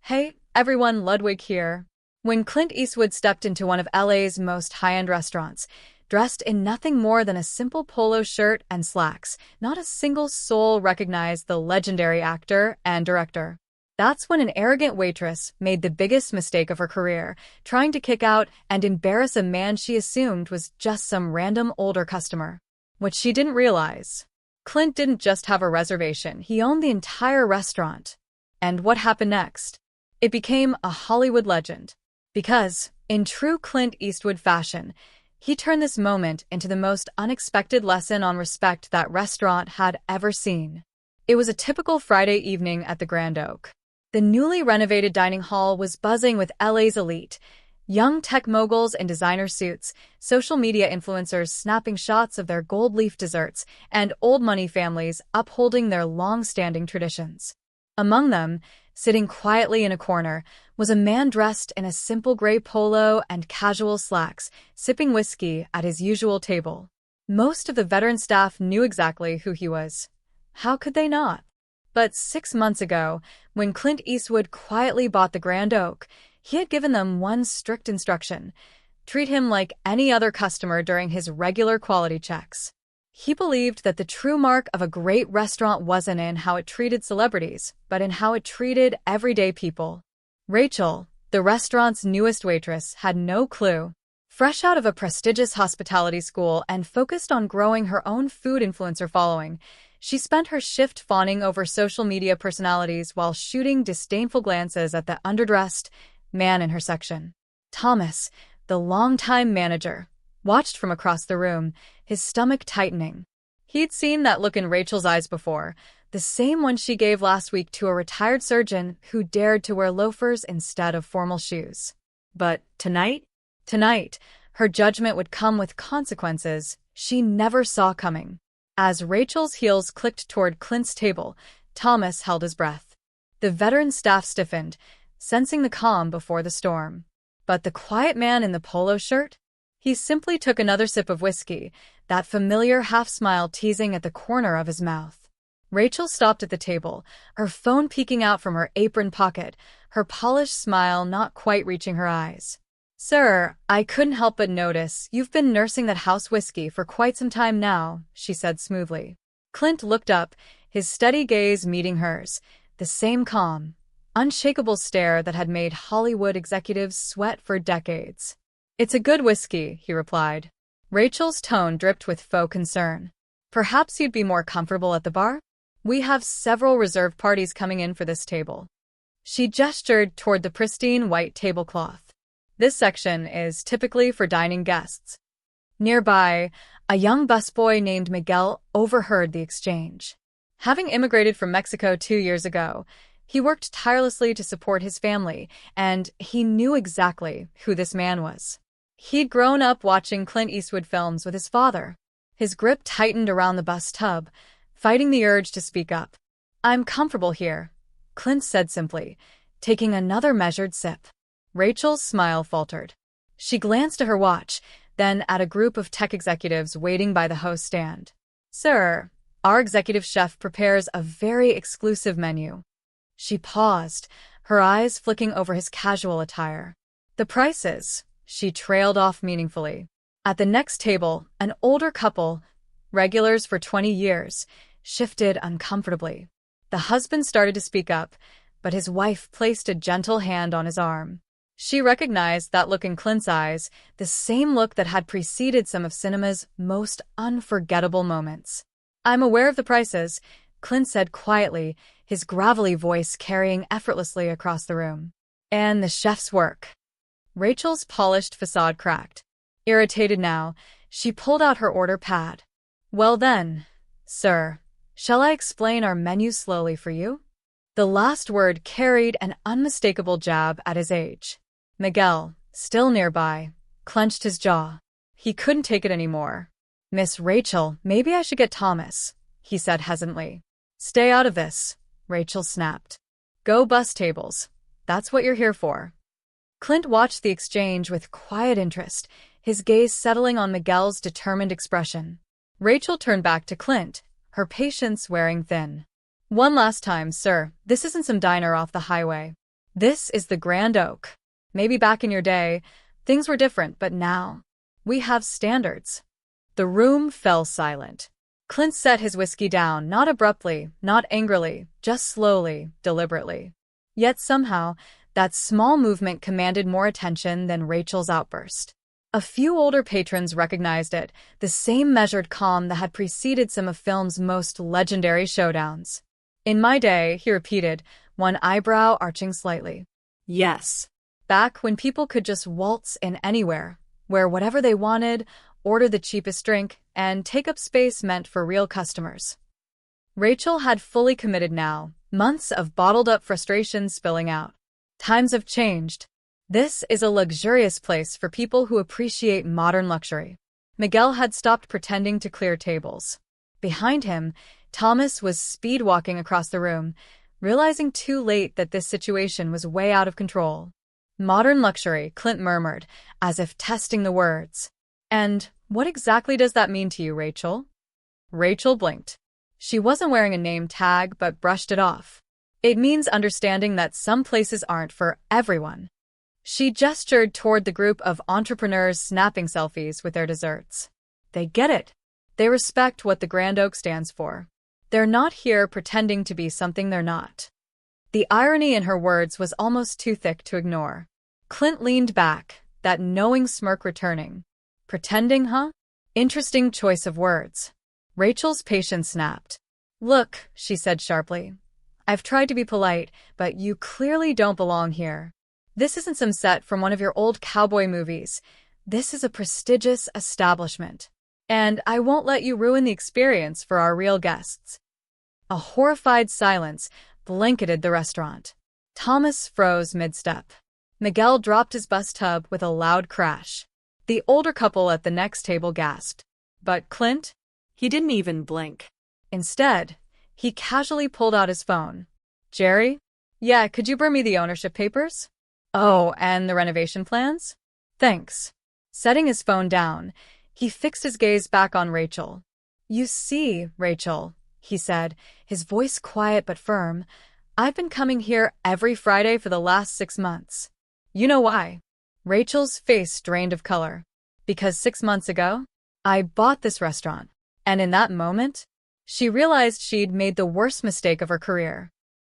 Hey, everyone, Ludwig here. When Clint Eastwood stepped into one of LA's most high-end restaurants, dressed in nothing more than a simple polo shirt and slacks, not a single soul recognized the legendary actor and director. That's when an arrogant waitress made the biggest mistake of her career, trying to kick out and embarrass a man she assumed was just some random older customer. What she didn't realize, Clint didn't just have a reservation, he owned the entire restaurant. And what happened next? It became a Hollywood legend. Because, in true Clint Eastwood fashion, he turned this moment into the most unexpected lesson on respect that restaurant had ever seen. It was a typical Friday evening at the Grand Oak. The newly renovated dining hall was buzzing with LA's elite, young tech moguls in designer suits, social media influencers snapping shots of their gold leaf desserts, and old money families upholding their long-standing traditions. Among them, sitting quietly in a corner, was a man dressed in a simple gray polo and casual slacks, sipping whiskey at his usual table. Most of the veteran staff knew exactly who he was. How could they not? But 6 months ago, when Clint Eastwood quietly bought the Grand Oak, he had given them one strict instruction: treat him like any other customer during his regular quality checks. He believed that the true mark of a great restaurant wasn't in how it treated celebrities, but in how it treated everyday people. Rachel, the restaurant's newest waitress, had no clue. Fresh out of a prestigious hospitality school and focused on growing her own food influencer following, she spent her shift fawning over social media personalities while shooting disdainful glances at the underdressed man in her section. Thomas, the longtime manager, watched from across the room, his stomach tightening. He'd seen that look in Rachel's eyes before, the same one she gave last week to a retired surgeon who dared to wear loafers instead of formal shoes. But tonight, her judgment would come with consequences she never saw coming. As Rachel's heels clicked toward Clint's table, Thomas held his breath. The veteran staff stiffened, sensing the calm before the storm. But the quiet man in the polo shirt? He simply took another sip of whiskey, that familiar half-smile teasing at the corner of his mouth. Rachel stopped at the table, her phone peeking out from her apron pocket, her polished smile not quite reaching her eyes. "Sir, I couldn't help but notice you've been nursing that house whiskey for quite some time now," she said smoothly. Clint looked up, his steady gaze meeting hers, the same calm, unshakable stare that had made Hollywood executives sweat for decades. "It's a good whiskey," he replied. Rachel's tone dripped with faux concern. "Perhaps you'd be more comfortable at the bar? We have several reserved parties coming in for this table." She gestured toward the pristine white tablecloth. "This section is typically for dining guests." Nearby, a young busboy named Miguel overheard the exchange. Having immigrated from Mexico 2 years ago, he worked tirelessly to support his family, and he knew exactly who this man was. He'd grown up watching Clint Eastwood films with his father. His grip tightened around the bus tub, fighting the urge to speak up. "I'm comfortable here," Clint said simply, taking another measured sip. Rachel's smile faltered. She glanced at her watch, then at a group of tech executives waiting by the host stand. "Sir, our executive chef prepares a very exclusive menu." She paused, her eyes flicking over his casual attire. "The prices," she trailed off meaningfully. At the next table, an older couple, regulars for 20 years, shifted uncomfortably. The husband started to speak up, but his wife placed a gentle hand on his arm. She recognized that look in Clint's eyes, the same look that had preceded some of cinema's most unforgettable moments. "I'm aware of the prices," Clint said quietly, his gravelly voice carrying effortlessly across the room. "And the chef's work." Rachel's polished facade cracked. Irritated now, she pulled out her order pad. "Well then, sir, shall I explain our menu slowly for you?" The last word carried an unmistakable jab at his age. Miguel, still nearby, clenched his jaw. He couldn't take it anymore. "Miss Rachel, maybe I should get Thomas," he said hesitantly. "Stay out of this," Rachel snapped. "Go bus tables. That's what you're here for." Clint watched the exchange with quiet interest, his gaze settling on Miguel's determined expression. Rachel turned back to Clint, her patience wearing thin. "One last time, sir, this isn't some diner off the highway." This is the Grand Oak. Maybe back in your day, things were different, but now we have standards. The room fell silent. Clint set his whiskey down, not abruptly, not angrily, just slowly, deliberately. Yet somehow, that small movement commanded more attention than Rachel's outburst. A few older patrons recognized it, the same measured calm that had preceded some of film's most legendary showdowns. In my day, he repeated, one eyebrow arching slightly. Yes. Back when people could just waltz in anywhere, wear whatever they wanted, order the cheapest drink, and take up space meant for real customers. Rachel had fully committed now, months of bottled-up frustration spilling out. Times have changed. This is a luxurious place for people who appreciate modern luxury. Miguel had stopped pretending to clear tables. Behind him, Thomas was speed-walking across the room, realizing too late that this situation was way out of control. Modern luxury, Clint murmured, as if testing the words. And what exactly does that mean to you, Rachel? Rachel blinked. She wasn't wearing a name tag, but brushed it off. It means understanding that some places aren't for everyone. She gestured toward the group of entrepreneurs snapping selfies with their desserts. They get it. They respect what the Grand Oak stands for. They're not here pretending to be something they're not. The irony in her words was almost too thick to ignore. Clint leaned back, that knowing smirk returning. Pretending, huh? Interesting choice of words. Rachel's patience snapped. Look, she said sharply. I've tried to be polite, but you clearly don't belong here. This isn't some set from one of your old cowboy movies. This is a prestigious establishment. And I won't let you ruin the experience for our real guests. A horrified silence blanketed the restaurant. Thomas froze mid-step. Miguel dropped his bus tub with a loud crash. The older couple at the next table gasped. But Clint? He didn't even blink. Instead, he casually pulled out his phone. Jerry? Yeah, could you bring me the ownership papers? Oh, and the renovation plans? Thanks. Setting his phone down, he fixed his gaze back on Rachel. You see, Rachel, he said, his voice quiet but firm, I've been coming here every Friday for the last 6 months. You know why? Rachel's face drained of color. Because 6 months ago, I bought this restaurant. And in that moment, she realized she'd made the worst mistake of her career.